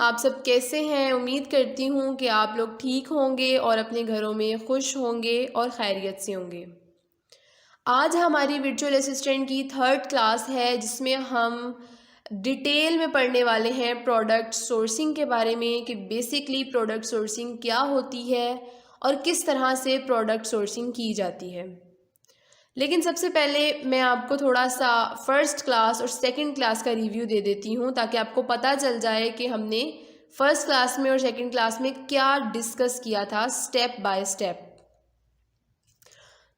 आप सब कैसे हैं। उम्मीद करती हूँ कि आप लोग ठीक होंगे और अपने घरों में खुश होंगे और खैरियत से होंगे। आज हमारी वर्चुअल असिस्टेंट की 3rd क्लास है, जिसमें हम डिटेल में पढ़ने वाले हैं प्रोडक्ट सोर्सिंग के बारे में कि बेसिकली प्रोडक्ट सोर्सिंग क्या होती है और किस तरह से प्रोडक्ट सोर्सिंग की जाती है। लेकिन सबसे पहले मैं आपको थोड़ा सा फ़र्स्ट क्लास और सेकंड क्लास का रिव्यू दे देती हूँ, ताकि आपको पता चल जाए कि हमने फ़र्स्ट क्लास में और सेकंड क्लास में क्या डिस्कस किया था स्टेप बाय स्टेप।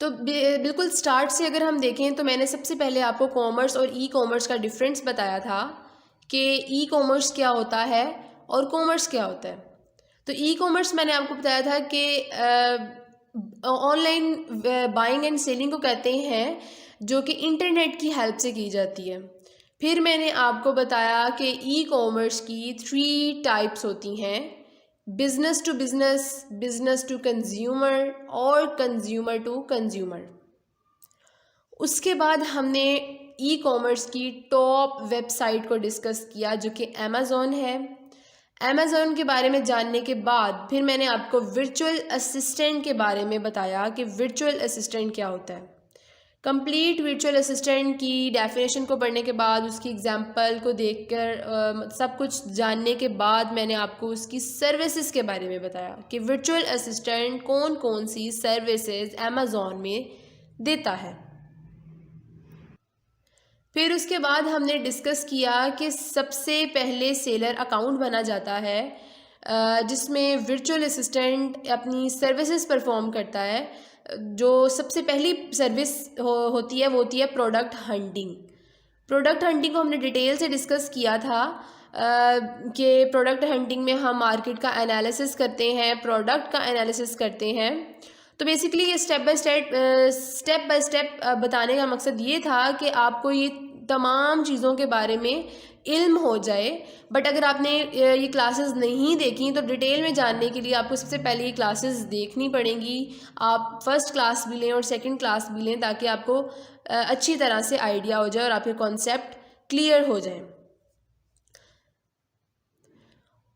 तो बिल्कुल स्टार्ट से अगर हम देखें तो मैंने सबसे पहले आपको कॉमर्स और ई कॉमर्स का डिफरेंस बताया था कि ई कॉमर्स क्या होता है और कॉमर्स क्या होता है। तो ई कॉमर्स मैंने आपको बताया था कि ऑनलाइन बाइंग एंड सेलिंग को कहते हैं, जो कि इंटरनेट की हेल्प से की जाती है। फिर मैंने आपको बताया कि ई कॉमर्स की 3 टाइप्स होती हैं, business to business, business to consumer और कंज्यूमर टू कंज्यूमर। उसके बाद हमने ई कॉमर्स की टॉप वेबसाइट को डिस्कस किया, जो कि अमेज़ॉन है। अमेज़ॉन के बारे में जानने के बाद फिर मैंने आपको वर्चुअल असिस्टेंट के बारे में बताया कि वर्चुअल असिस्टेंट क्या होता है। कंप्लीट वर्चुअल असिस्टेंट की डेफिनेशन को पढ़ने के बाद, उसकी एग्जांपल को देखकर सब कुछ जानने के बाद मैंने आपको उसकी सर्विसेज के बारे में बताया कि वर्चुअल असिस्टेंट कौन कौन सी सर्विसेज अमेज़ॉन में देता है। फिर उसके बाद हमने डिस्कस किया कि सबसे पहले सेलर अकाउंट बना जाता है, जिसमें वर्चुअल असिस्टेंट अपनी सर्विसेज परफॉर्म करता है। जो सबसे पहली सर्विस होती है वो होती है प्रोडक्ट हंटिंग। प्रोडक्ट हंटिंग को हमने डिटेल से डिस्कस किया था कि प्रोडक्ट हंटिंग में हम मार्केट का एनालिसिस करते हैं, प्रोडक्ट का एनालिसिस करते हैं। तो बेसिकली ये स्टेप बाय स्टेप बताने का मकसद ये था कि आपको ये तमाम चीज़ों के बारे में इल्म हो जाए। बट अगर आपने ये क्लासेस नहीं देखी तो डिटेल में जानने के लिए आपको सबसे पहले ये क्लासेस देखनी पड़ेंगी। आप फर्स्ट क्लास भी लें और सेकंड क्लास भी लें, ताकि आपको अच्छी तरह से आइडिया हो जाए और आपके कॉन्सेप्ट क्लियर हो जाए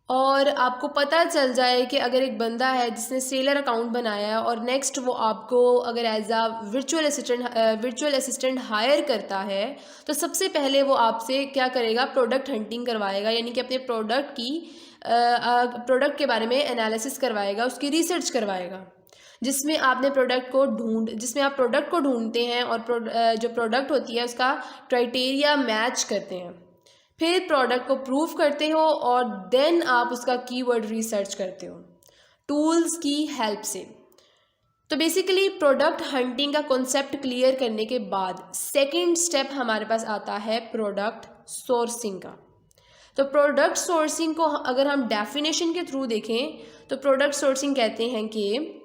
और आपको पता चल जाए कि अगर एक बंदा है जिसने सेलर अकाउंट बनाया है और नेक्स्ट वो आपको अगर एज आ वर्चुअल असिस्टेंट हायर करता है, तो सबसे पहले वो आपसे क्या करेगा, प्रोडक्ट हंटिंग करवाएगा, यानी कि अपने प्रोडक्ट के बारे में एनालिसिस करवाएगा, उसकी रिसर्च करवाएगा, जिसमें आप प्रोडक्ट को ढूंढते हैं और जो प्रोडक्ट होती है उसका क्राइटेरिया मैच करते हैं। फिर प्रोडक्ट को प्रूव करते हो और देन आप उसका कीवर्ड रिसर्च करते हो टूल्स की हेल्प से। तो बेसिकली प्रोडक्ट हंटिंग का कॉन्सेप्ट क्लियर करने के बाद सेकंड स्टेप हमारे पास आता है प्रोडक्ट सोर्सिंग का। तो प्रोडक्ट सोर्सिंग को अगर हम डेफिनेशन के थ्रू देखें तो प्रोडक्ट सोर्सिंग कहते हैं कि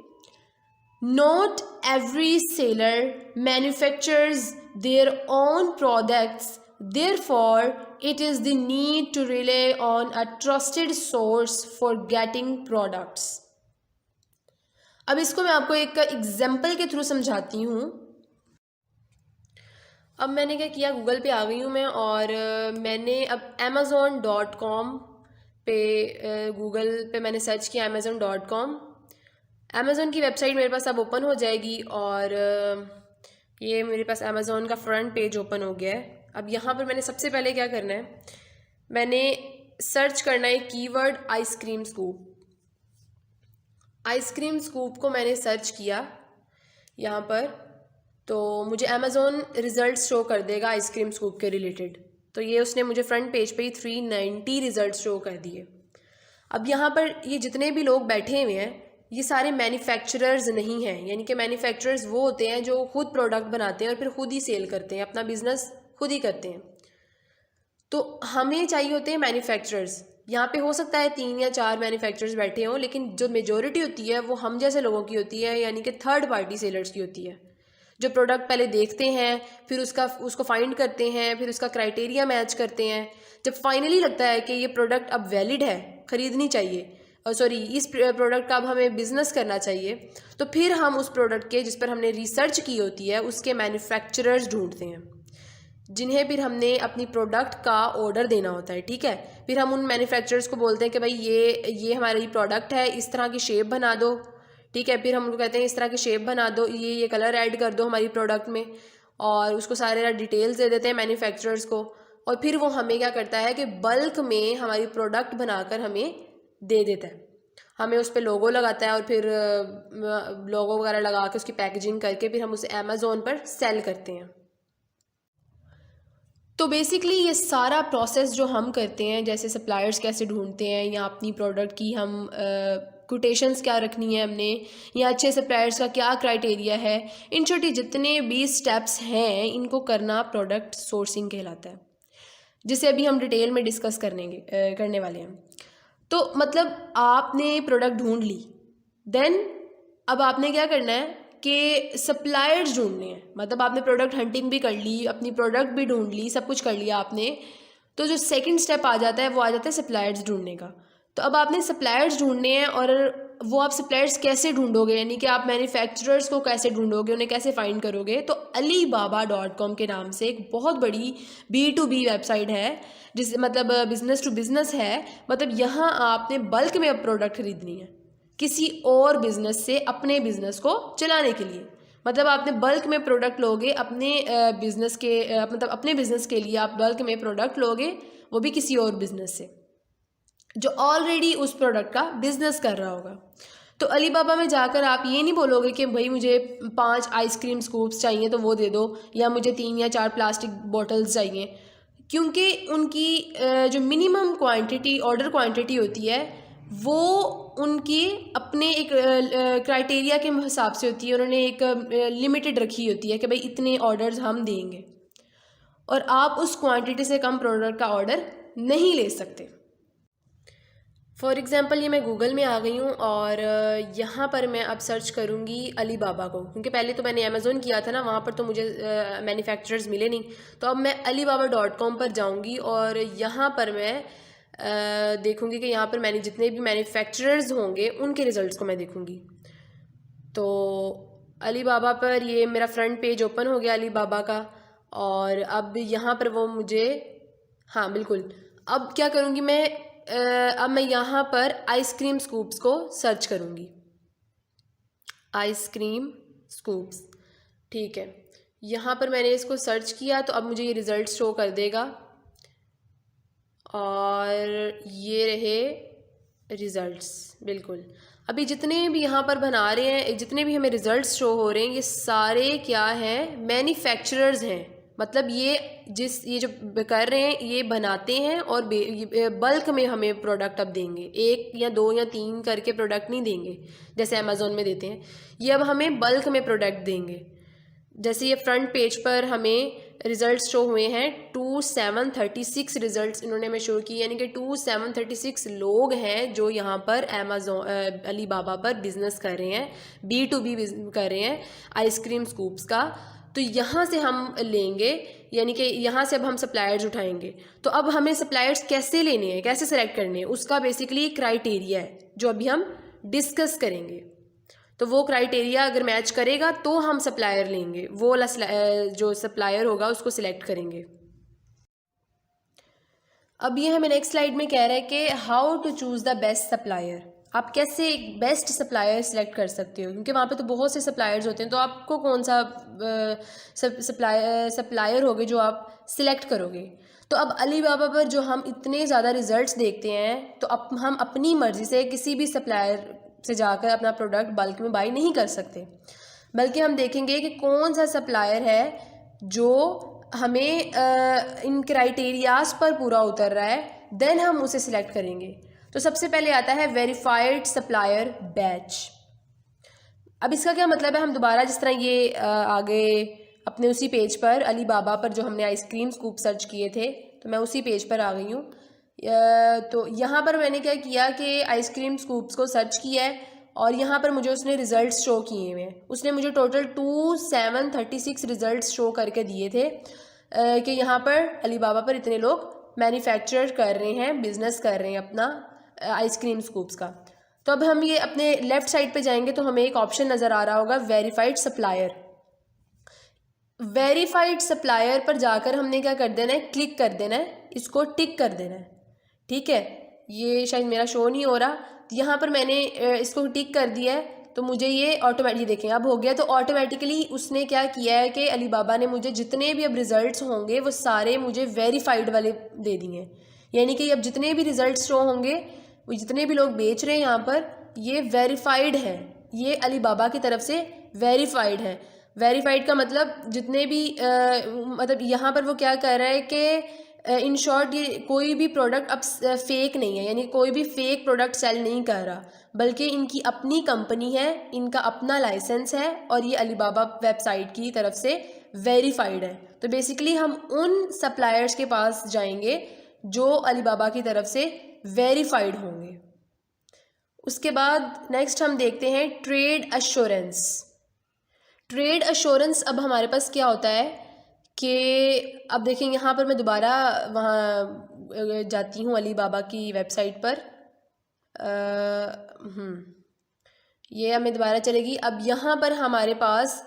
not every seller manufactures their own products, therefore it is the need to rely on a trusted source for getting products। अब इसको मैं आपको एक एग्जाम्पल के थ्रू समझाती हूँ। अब मैंने क्या किया, गूगल पे आ गई हूँ मैं और मैंने अब amazon.com पे गूगल पे मैंने सर्च किया amazon.com। अमेज़ॉन की वेबसाइट मेरे पास अब ओपन हो जाएगी और ये मेरे पास अमेज़ॉन का फ्रंट पेज ओपन हो गया है। अब यहाँ पर मैंने सबसे पहले क्या करना है, मैंने सर्च करना है keyword ice cream scoop. Ice cream scoop को मैंने सर्च किया यहाँ पर, तो मुझे अमेज़ॉन रिज़ल्ट्स शो कर देगा आइसक्रीम स्कूप के रिलेटेड। तो ये उसने मुझे फ्रंट पेज पे ही 390 रिज़ल्ट्स शो कर दिए। अब यहाँ पर ये जितने भी लोग बैठे हुए हैं ये सारे मैन्युफैक्चरर्स नहीं हैं, यानी कि मैन्युफैक्चरर्स वो होते हैं जो खुद प्रोडक्ट बनाते हैं और फिर खुद ही सेल करते हैं, अपना बिजनेस खुद ही करते हैं। तो हमें चाहिए होते हैं मैन्युफैक्चरर्स। यहाँ पे हो सकता है 3 या 4 मैन्युफैक्चरर्स बैठे हों, लेकिन जो मेजॉरिटी होती है वो हम जैसे लोगों की होती है, यानी कि थर्ड पार्टी सेलर्स की होती है, जो प्रोडक्ट पहले देखते हैं, फिर उसको फाइंड करते हैं, फिर उसका क्राइटेरिया मैच करते हैं। जब फाइनली लगता है कि ये प्रोडक्ट अब वैलिड है, ख़रीदनी चाहिए, इस प्रोडक्ट का अब हमें बिजनेस करना चाहिए, तो फिर हम उस प्रोडक्ट के जिस पर हमने रिसर्च की होती है उसके मैन्युफैक्चरर्स ढूंढते हैं। जिन्हें फिर हमने अपनी प्रोडक्ट का ऑर्डर देना होता है, ठीक है। फिर हम उन मैन्युफैक्चरर्स को बोलते हैं कि भाई ये हमारी प्रोडक्ट है, इस तरह की शेप बना दो, ठीक है। फिर हम उनको कहते हैं इस तरह की शेप बना दो, ये कलर ऐड कर दो हमारी प्रोडक्ट में, और उसको सारे डिटेल्स दे देते हैं मैन्युफैक्चरर्स को। और फिर वो हमें क्या करता है कि बल्क में हमारी प्रोडक्ट बनाकर हमें दे देता है, हमें उस पर लोगो लगाता है, और फिर लोगो वगैरह लगा के उसकी पैकेजिंग करके फिर हम उसे अमेज़ोन पर सेल करते हैं। तो बेसिकली ये सारा प्रोसेस जो हम करते हैं, जैसे सप्लायर्स कैसे ढूंढते हैं, या अपनी प्रोडक्ट की हम कोटेशंस क्या रखनी है हमने, या अच्छे सप्लायर्स का क्या क्राइटेरिया है, इन छोटी जितने भी स्टेप्स हैं इनको करना प्रोडक्ट सोर्सिंग कहलाता है, जिसे अभी हम डिटेल में डिस्कस करने वाले हैं। तो मतलब आपने प्रोडक्ट ढूंढ ली, देन अब आपने क्या करना है कि सप्लायर्स ढूंढने हैं। मतलब आपने प्रोडक्ट हंटिंग भी कर ली, अपनी प्रोडक्ट भी ढूंढ ली, सब कुछ कर लिया आपने, तो जो सेकंड स्टेप आ जाता है वो आ जाता है सप्लायर्स ढूंढने का। तो अब आपने सप्लायर्स ढूंढने हैं, और वो आप सप्लायर्स कैसे ढूंढोगे, यानी कि आप मैन्युफैक्चरर्स को कैसे ढूंढोगे, उन्हें कैसे फाइंड करोगे। तो alibaba.com के नाम से एक बहुत बड़ी B2B वेबसाइट है, जिस मतलब बिजनेस टू बिजनेस है। मतलब यहाँ आपने बल्क में अब प्रोडक्ट खरीदनी है किसी और बिजनेस से अपने बिजनेस को चलाने के लिए। मतलब आपने बल्क में प्रोडक्ट लोगे अपने बिजनेस के मतलब अपने बिजनेस के लिए आप बल्क में प्रोडक्ट लोगे, वो भी किसी और बिजनेस से जो ऑलरेडी उस प्रोडक्ट का बिजनेस कर रहा होगा। तो अलीबाबा में जाकर आप ये नहीं बोलोगे कि भाई मुझे 5 आइसक्रीम स्कूप्स चाहिए तो वो दे दो, या मुझे 3 या 4 प्लास्टिक बॉटल्स चाहिए, क्योंकि उनकी जो मिनिमम क्वांटिटी ऑर्डर क्वांटिटी होती है वो उनकी अपने एक क्राइटेरिया के हिसाब से होती है। उन्होंने एक लिमिटेड रखी होती है कि भाई इतने ऑर्डर्स हम देंगे, और आप उस क्वांटिटी से कम प्रोडक्ट का ऑर्डर नहीं ले सकते। फॉर एग्ज़ाम्पल ये मैं गूगल में आ गई हूँ, और यहाँ पर मैं अब सर्च करूँगी अलीबाबा को, क्योंकि पहले तो मैंने अमेज़ोन किया था ना, वहाँ पर तो मुझे मैन्युफैक्चरर्स मिले नहीं। तो अब मैं alibaba.com पर जाऊँगी, और यहाँ पर मैं देखूँगी कि यहाँ पर मैंने जितने भी मैन्युफैक्चरर्स होंगे उनके रिज़ल्ट्स को मैं देखूँगी। तो अलीबाबा पर ये मेरा फ्रंट पेज ओपन हो गया अलीबाबा का, और अब यहाँ पर वो मुझे, हाँ बिल्कुल, अब क्या करूँगी मैं, अब मैं यहाँ पर आइसक्रीम स्कूप्स को सर्च करूँगी, आइसक्रीम स्कूप्स, ठीक है। यहाँ पर मैंने इसको सर्च किया, तो अब मुझे ये रिज़ल्ट शो कर देगा, और ये रहे रिज़ल्ट्स। बिल्कुल, अभी जितने भी यहाँ पर बना रहे हैं, जितने भी हमें रिज़ल्ट्स शो हो रहे हैं, ये सारे क्या हैं, मैन्युफैक्चरर्स हैं। मतलब ये जो कर रहे हैं ये बनाते हैं, और बल्क में हमें प्रोडक्ट अब देंगे, 1 या 2 या 3 करके प्रोडक्ट नहीं देंगे जैसे अमेज़ोन में देते हैं। ये अब हमें बल्क में प्रोडक्ट देंगे। जैसे ये फ्रंट पेज पर हमें रिज़ल्ट्स शो हुए हैं, 2736 रिज़ल्ट्स इन्होंने हमें शो किए, यानी कि 2736 लोग हैं जो यहाँ पर अमेज़ोन अलीबाबा पर बिज़नेस कर रहे हैं, B2B कर रहे हैं आइसक्रीम स्कूप्स का। तो यहाँ से हम लेंगे, यानी कि यहाँ से अब हम सप्लायर्स उठाएंगे। तो अब हमें सप्लायर्स कैसे लेने हैं, कैसे सेलेक्ट करने हैं, उसका बेसिकली क्राइटेरिया है जो अभी हम डिस्कस करेंगे। तो वो क्राइटेरिया अगर मैच करेगा तो हम सप्लायर लेंगे, वो जो सप्लायर होगा उसको सिलेक्ट करेंगे। अब ये हमें नेक्स्ट स्लाइड में कह रहा है कि how to choose the best supplier. आप कैसे एक बेस्ट सप्लायर सिलेक्ट कर सकते हो, क्योंकि वहाँ पे तो बहुत से सप्लायर्स होते हैं। तो आपको कौन सा सप्लायर होगे जो आप सिलेक्ट करोगे। तो अब अलीबाबा पर जो हम इतने ज़्यादा रिजल्ट्स देखते हैं, तो अब हम अपनी मर्ज़ी से किसी भी सप्लायर से जाकर अपना प्रोडक्ट बल्क में बाई नहीं कर सकते, बल्कि हम देखेंगे कि कौन सा सप्लायर है जो हमें इन क्राइटेरियाज पर पूरा उतर रहा है, देन हम उसे सिलेक्ट करेंगे। तो सबसे पहले आता है वेरीफाइड सप्लायर बैच। अब इसका क्या मतलब है, हम दोबारा जिस तरह ये आगे अपने उसी पेज पर अलीबाबा पर जो हमने आइसक्रीम स्कूप सर्च किए थे, तो मैं उसी पेज पर आ गई हूँ। तो यहाँ पर मैंने क्या किया कि आइसक्रीम स्कूप्स को सर्च किया है, और यहाँ पर मुझे उसने रिज़ल्ट्स शो किए हुए हैं। उसने मुझे टोटल 2736 रिज़ल्ट्स शो करके दिए थे कि यहाँ पर अलीबाबा पर इतने लोग मैन्युफैक्चर कर रहे हैं, बिज़नेस कर रहे हैं अपना आइसक्रीम स्कूप्स का। तो अब हम ये अपने लेफ़्ट साइड पे जाएंगे तो हमें एक ऑप्शन नज़र आ रहा होगा वेरीफाइड सप्लायर। वेरीफाइड सप्लायर पर जाकर हमने क्या कर देना है, क्लिक कर देना है, इसको टिक कर देना है। ठीक है, ये शायद मेरा शो नहीं हो रहा, तो यहाँ पर मैंने इसको टिक कर दिया है, तो मुझे ये ऑटोमेटिकली देखें अब हो गया। तो ऑटोमेटिकली उसने क्या किया है कि अलीबाबा ने मुझे जितने भी अब रिज़ल्ट्स होंगे वो सारे मुझे वेरीफाइड वाले दे दिए। यानी कि अब जितने भी रिज़ल्ट शो होंगे, वो जितने भी लोग बेच रहे हैं यहाँ पर, ये वेरीफाइड है, ये अलीबाबा की तरफ से वेरीफाइड है। वेरीफाइड का मतलब जितने भी मतलब यहाँ पर वो क्या कर रहा है कि इन शॉर्ट ये कोई भी प्रोडक्ट अब फेक नहीं है, यानी कोई भी फेक प्रोडक्ट सेल नहीं कर रहा, बल्कि इनकी अपनी कंपनी है, इनका अपना लाइसेंस है और ये अलीबाबा वेबसाइट की तरफ से वेरीफाइड है। तो बेसिकली हम उन सप्लायर्स के पास जाएंगे जो अलीबाबा की तरफ से वेरीफाइड होंगे। उसके बाद नेक्स्ट हम देखते हैं ट्रेड अश्योरेंस। ट्रेड अश्योरेंस अब हमारे पास क्या होता है कि अब देखें यहाँ पर मैं दोबारा वहाँ जाती हूँ अलीबाबा की वेबसाइट पर। ये हमें दोबारा चलेगी। अब यहाँ पर हमारे पास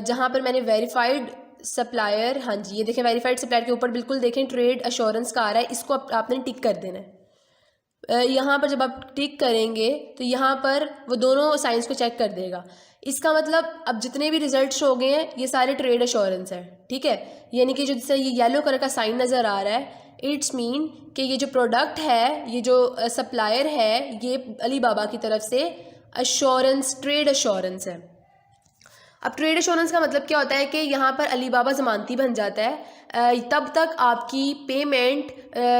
जहाँ पर मैंने वेरीफाइड सप्लायर, हाँ जी ये देखें वेरीफाइड सप्लायर के ऊपर बिल्कुल देखें ट्रेड अश्योरेंस का आ रहा है, इसको आपने टिक कर देना है। यहाँ पर जब आप टिक करेंगे तो यहाँ पर वो दोनों साइंस को चेक कर देगा। इसका मतलब अब जितने भी रिजल्ट्स हो गए हैं ये सारे ट्रेड अश्योरेंस है। ठीक है, यानी कि जो जिससे ये येलो कलर का साइन नज़र आ रहा है, इट्स मीन कि ये जो प्रोडक्ट है, ये जो सप्लायर है, ये अलीबाबा की तरफ से अश्योरेंस, ट्रेड अश्योरेंस है। अब ट्रेड अश्योरेंस का मतलब क्या होता है कि यहाँ पर अलीबाबा ज़मानती बन जाता है, तब तक आपकी पेमेंट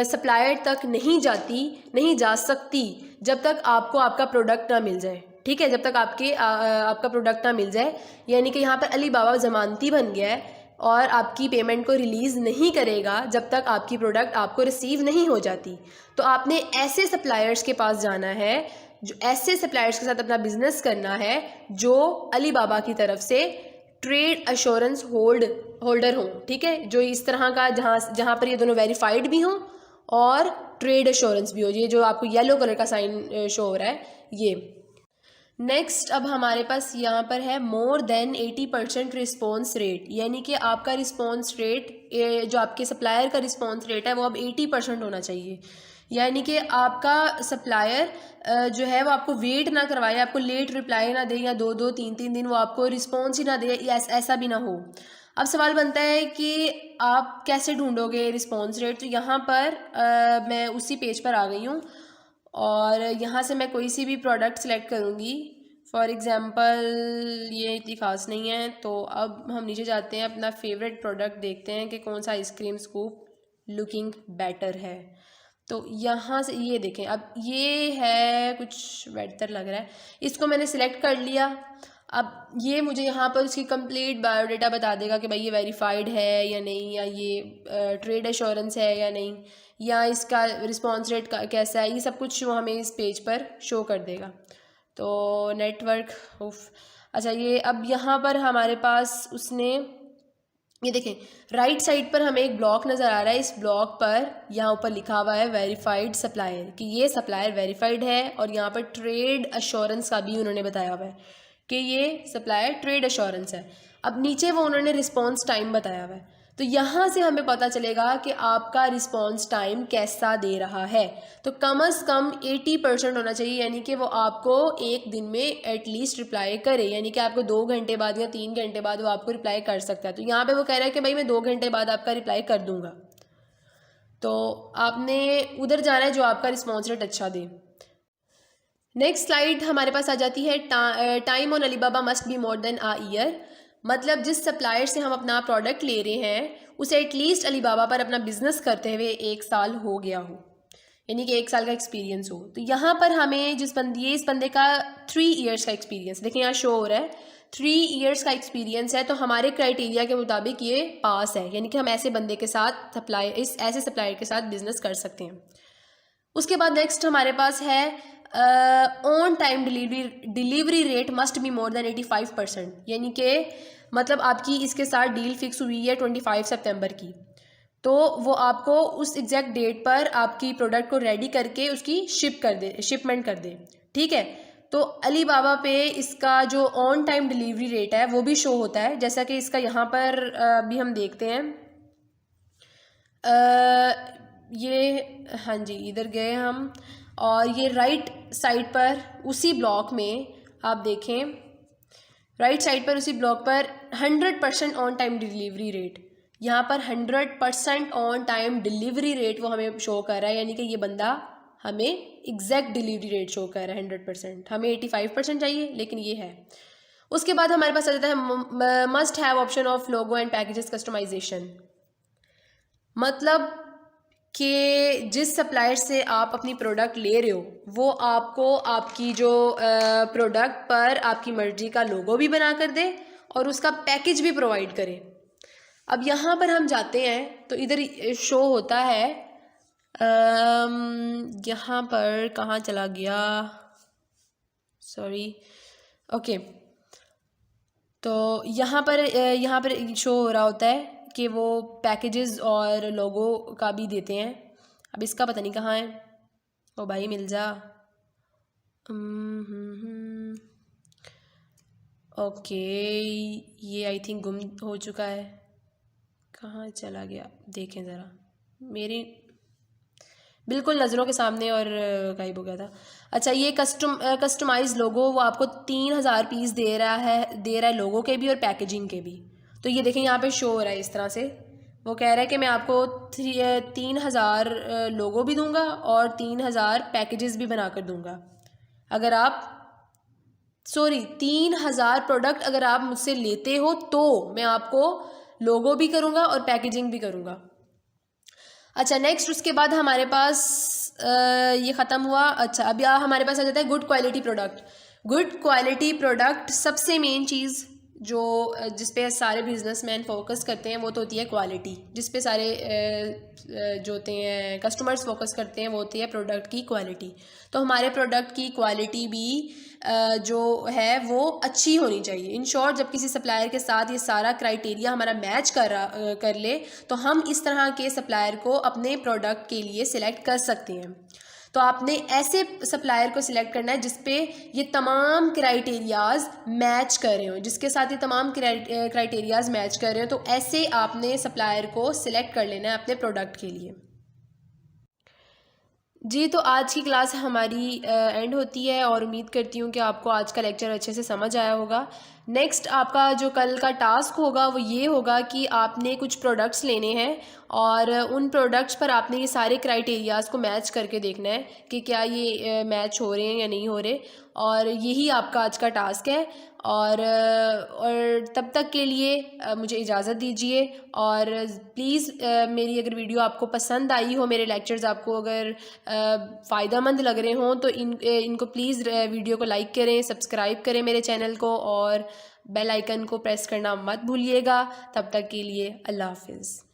सप्लायर तक नहीं जा सकती जब तक आपको आपका प्रोडक्ट ना मिल जाए। ठीक है, जब तक आपका प्रोडक्ट ना मिल जाए, यानी कि यहाँ पर अलीबाबा ज़मानती बन गया है और आपकी पेमेंट को रिलीज़ नहीं करेगा जब तक आपकी प्रोडक्ट आपको रिसीव नहीं हो जाती। तो आपने ऐसे सप्लायर्स के पास जाना है, जो ऐसे सप्लायर्स के साथ अपना बिजनेस करना है जो अलीबाबा की तरफ से ट्रेड अश्योरेंस होल्डर हों। ठीक है, जो इस तरह का जहाँ पर ये दोनों वेरीफाइड भी हों और ट्रेड अश्योरेंस भी हो, ये जो आपको येलो कलर का साइन शो हो रहा है ये। नेक्स्ट अब हमारे पास यहाँ पर है मोर देन 80% रिस्पॉन्स रेट, यानी कि आपका रिस्पॉन्स रेट, जो आपके सप्लायर का रिस्पॉन्स रेट है वो अब 80% होना चाहिए। यानी कि आपका सप्लायर जो है वो आपको वेट ना करवाए, आपको लेट रिप्लाई ना दे, या 2-2 3-3 दिन वो आपको रिस्पॉन्स ही ना दे, ऐसा भी ना हो। अब सवाल बनता है कि आप कैसे ढूंढोगे रिस्पॉन्स रेट। तो यहाँ पर मैं उसी पेज पर आ गई हूँ और यहाँ से मैं कोई सी भी प्रोडक्ट सेलेक्ट करूँगी। फॉर एग्ज़ाम्पल ये इतनी ख़ास नहीं है, तो अब हम नीचे जाते हैं, अपना फेवरेट प्रोडक्ट देखते हैं कि कौन सा आइसक्रीम स्कूप लुकिंग बेटर है। तो यहाँ से ये देखें, अब ये है कुछ बेहतर लग रहा है, इसको मैंने सिलेक्ट कर लिया। अब ये मुझे यहाँ पर उसकी कंप्लीट बायोडाटा बता देगा कि भाई ये वेरीफाइड है या नहीं, या ये ट्रेड एश्योरेंस है या नहीं, या इसका रिस्पॉन्स रेट कैसा है, ये सब कुछ वो हमें इस पेज पर शो कर देगा। तो नेटवर्क अच्छा ये अब यहाँ पर हमारे पास उसने ये देखें राइट साइड पर हमें एक ब्लॉक नज़र आ रहा है। इस ब्लॉक पर यहाँ ऊपर लिखा हुआ है वेरीफाइड सप्लायर, कि ये सप्लायर वेरीफाइड है, और यहाँ पर ट्रेड अश्योरेंस का भी उन्होंने बताया हुआ है कि ये सप्लायर ट्रेड अश्योरेंस है। अब नीचे वो उन्होंने रिस्पॉन्स टाइम बताया हुआ है, तो यहाँ से हमें पता चलेगा कि आपका रिस्पॉन्स टाइम कैसा दे रहा है। तो कम से कम 80% होना चाहिए, यानी कि वो आपको एक दिन में एटलीस्ट रिप्लाई करे, यानी कि आपको 2 घंटे बाद या 3 घंटे बाद वो आपको रिप्लाई कर सकता है। तो यहाँ पे वो कह रहा है कि भाई मैं 2 घंटे बाद आपका रिप्लाई कर दूंगा। तो आपने उधर जाना है जो आपका रिस्पॉन्स रेट अच्छा दे। नेक्स्ट स्लाइड हमारे पास आ जाती है time on Alibaba must be more than a year. मतलब जिस सप्लायर से हम अपना प्रोडक्ट ले रहे हैं उसे एटलीस्ट अलीबाबा पर अपना बिजनेस करते हुए 1 साल हो गया हो, यानी कि 1 साल का एक्सपीरियंस हो। तो यहाँ पर हमें इस बंदे का 3 ईयर्स का एक्सपीरियंस, देखिए यहाँ शो हो रहा है 3 ईयर्स का एक्सपीरियंस है, तो हमारे क्राइटेरिया के मुताबिक ये पास है, यानी कि हम ऐसे बंदे के साथ ऐसे सप्लायर के साथ बिजनेस कर सकते हैं। उसके बाद नेक्स्ट हमारे पास है on time delivery rate must be more than 85%, यानी कि मतलब आपकी इसके साथ डील फिक्स हुई है 25 सितंबर की, तो वो आपको उस एग्जैक्ट डेट पर आपकी प्रोडक्ट को रेडी करके उसकी शिपमेंट कर दे। ठीक है, तो अली बाबा पे इसका जो ऑन टाइम डिलीवरी रेट है वो भी शो होता है, जैसा कि इसका यहाँ पर भी हम देखते हैं। ये हाँ जी, इधर गए हम, और ये राइट साइड पर उसी ब्लॉक में आप देखें, राइट साइड पर उसी ब्लॉक पर 100% ऑन टाइम डिलीवरी रेट, यहाँ पर 100% ऑन टाइम डिलीवरी रेट वो हमें शो कर रहा है, यानी कि ये बंदा हमें एग्जैक्ट डिलीवरी रेट शो कर रहा है 100%। हमें 85% चाहिए, लेकिन ये है। उसके बाद हमारे पास आ जाता है must have option of logo and packages customization. मतलब कि जिस सप्लायर से आप अपनी प्रोडक्ट ले रहे हो वो आपको आपकी जो प्रोडक्ट पर आपकी मर्जी का लोगो भी बना कर दे और उसका पैकेज भी प्रोवाइड करे। अब यहाँ पर हम जाते हैं तो इधर शो होता है, यहाँ पर कहाँ चला गया, सॉरी, ओके। तो यहाँ पर शो हो रहा होता है कि वो पैकेजेस और लोगो का भी देते हैं। अब इसका पता नहीं कहाँ है, ओ भाई मिल जा। ओके, ये आई थिंक गुम हो चुका है, कहाँ चला गया, देखें ज़रा, मेरी बिल्कुल नज़रों के सामने और गायब हो गया था। अच्छा, ये कस्टमाइज लोगो वो आपको 3000 पीस दे रहा है लोगो के भी और पैकेजिंग के भी। तो ये देखें यहाँ पे शो हो रहा है इस तरह से, वो कह रहा है कि मैं आपको 3000 लोगो भी दूंगा और 3000 पैकेजेस भी बना कर दूंगा अगर आप 3000 प्रोडक्ट अगर आप मुझसे लेते हो तो मैं आपको लोगो भी करूँगा और पैकेजिंग भी करूँगा। अच्छा, नेक्स्ट उसके बाद हमारे पास ये ख़त्म हुआ। अच्छा, अब यहाँ हमारे पास आ जाता है good quality product. Good quality product सबसे मेन चीज़ जो जिस पे सारे बिजनेसमैन फोकस करते हैं वो तो होती है क्वालिटी, जिस पे सारे जो होते हैं कस्टमर्स फोकस करते हैं वो होती है प्रोडक्ट की क्वालिटी। तो हमारे प्रोडक्ट की क्वालिटी भी जो है वो अच्छी होनी चाहिए। इन शॉर्ट, जब किसी सप्लायर के साथ ये सारा क्राइटेरिया हमारा मैच कर ले तो हम इस तरह के सप्लायर को अपने प्रोडक्ट के लिए सिलेक्ट कर सकते हैं। तो आपने ऐसे सप्लायर को सिलेक्ट करना है जिसपे ये तमाम क्राइटेरियाज मैच कर रहे हो, जिसके साथ ये तमाम क्राइटेरियाज मैच कर रहे हो, तो ऐसे आपने सप्लायर को सिलेक्ट कर लेना है अपने प्रोडक्ट के लिए। जी, तो आज की क्लास हमारी एंड होती है और उम्मीद करती हूँ कि आपको आज का लेक्चर अच्छे से समझ आया होगा। नेक्स्ट आपका जो कल का टास्क होगा वो ये होगा कि आपने कुछ प्रोडक्ट्स लेने हैं और उन प्रोडक्ट्स पर आपने ये सारे क्राइटेरियाज़ को मैच करके देखना है कि क्या ये मैच हो रहे हैं या नहीं हो रहे, और यही आपका आज का टास्क है। और तब तक के लिए मुझे इजाज़त दीजिए, और प्लीज़ मेरी अगर वीडियो आपको पसंद आई हो, मेरे लेक्चर्स आपको अगर फ़ायदेमंद लग रहे हों तो इनको प्लीज़ वीडियो को लाइक करें, सब्सक्राइब करें मेरे चैनल को, और बेल आइकन को प्रेस करना मत भूलिएगा। तब तक के लिए अल्लाह हाफिज़।